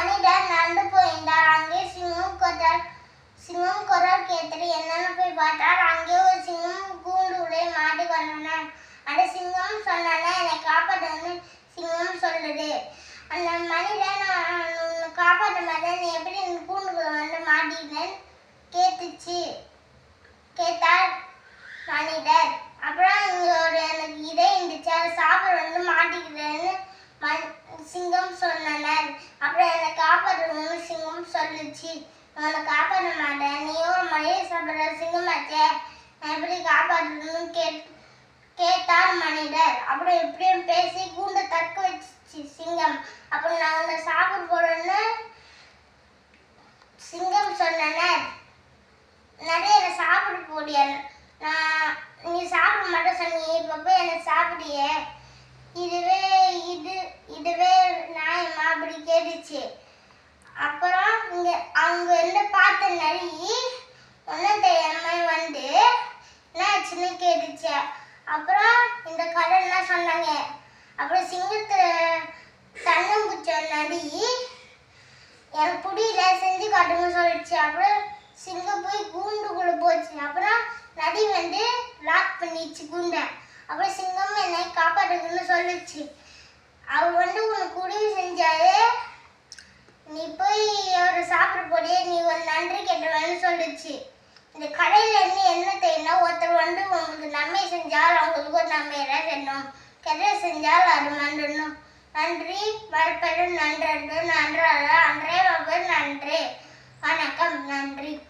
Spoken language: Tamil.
மனிதர் நடந்து போயிருந்தார். அங்கே சிங்கம் குரல் கேட்டது. என்னன்னு போய் பார்த்தார். அங்கே ஒரு சிங்கம் கூண்டுக்குள்ளே மாட்டிக்கொண்டன. அந்த சிங்கம் சொன்ன, என்னை காப்பாற்றுன்னு சிங்கம் சொல்லுது. அந்த மனிதன் காப்பாற்ற மாட்டேன், நீ எப்படி கூண்டுக்குள்ள வந்து மாட்டினேன்னு கேட்டார் மனிதர். அப்புறம் இங்க ஒரு எனக்கு இதே இருந்துச்சு, அதை சாப்பிட வந்து மாட்டிக்கிறேன்னு சிங்கம் சொன்னனர். அப்புறம் என்னை காப்பாற்றணும்னு சிங்கம் சொல்லுச்சு. உன்னை காப்பாற்ற மாட்டேன், நீயும் ஒரு மனித சாப்பிட்ற சிங்கமாச்சே, நான் எப்படி காப்பாற்றணும்னு கேட்டார் மனிதர். அப்புறம் எப்படியும் பேசி கூண்டை தக்க வச்சு சிங்கம். அப்புறம் நான் உன்னை சாப்பிட போறேன்னு சிங்கம் சொன்னனர். நிறைய சாப்பிட போடிய, நீ சாப்பிட மாட்டேன் சொன்னீங்க, இப்ப போய் என்ன சாப்பிடிய, இதுவே நியாயமா அப்படி கேட்டுச்சு. அப்புறம் அவங்க என்ன பார்த்த நரி ஒன்னும் தெரியாம வந்து என்னாச்சுன்னு கேட்டுச்சு. அப்புறம் இந்த கதை என்ன சொன்னாங்க. அப்புறம் சிங்கத்தை தன்னம் குச்ச நரி எனக்கு புடியில செஞ்சு காட்டுன்னு சொல்லிடுச்சு. அப்புறம் சிங்கம் போய் கூண்டுக்குள்ள போச்சு. அப்புறம் நரி வந்து லாக் பண்ணிடுச்சு கூண்டை. அப்புறம் சிங்கம் என்னை காப்பாற்றுன்னு சொல்லிச்சு. அவர் வந்து உனக்கு உதவி செஞ்சாரு, நீ போய் ஒரு சாப்பிட போடியே, நீ ஒரு நன்றி கேட்டவன்னு சொல்லிச்சு. இந்த கடையில இருந்து என்ன தெரியும்னா, ஒருத்தர் வந்து உங்களுக்கு நன்மை செஞ்சால் அவங்களுக்கு ஒரு நன்மை செய்யணும், கெட்ட செஞ்சால் அது மண்டணும். நன்றி மறுபெரும் நன்றன்று நன்றாக அன்றே நன்றி.